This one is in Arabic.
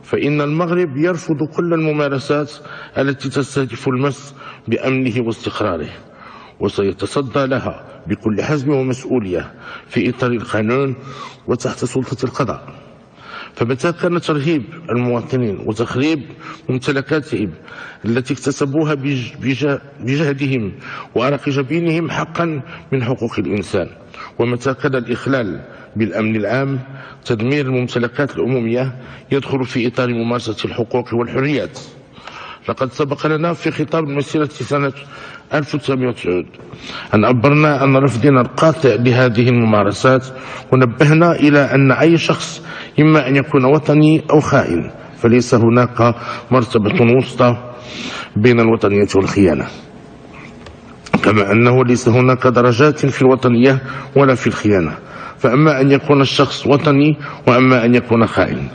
فإن المغرب يرفض كل الممارسات التي تستهدف المس بأمنه واستقراره، وسيتصدى لها بكل حزم ومسؤولية في إطار القانون وتحت سلطة القضاء. فمتى كان ترهيب المواطنين وتخريب ممتلكاتهم التي اكتسبوها بجهدهم وعرق جبينهم حقا من حقوق الإنسان، ومتى كان الإخلال بالأمن العام تدمير الممتلكات العمومية يدخل في إطار ممارسة الحقوق والحريات. لقد سبق لنا في خطاب المسيرة سنة 1990 أن عبرنا عن رفضنا القاطع لهذه الممارسات، ونبهنا إلى أن أي شخص إما أن يكون وطني أو خائن، فليس هناك مرتبة وسطى بين الوطنية والخيانة، كما أنه ليس هناك درجات في الوطنية ولا في الخيانة، فأما أن يكون الشخص وطني وأما أن يكون خائن.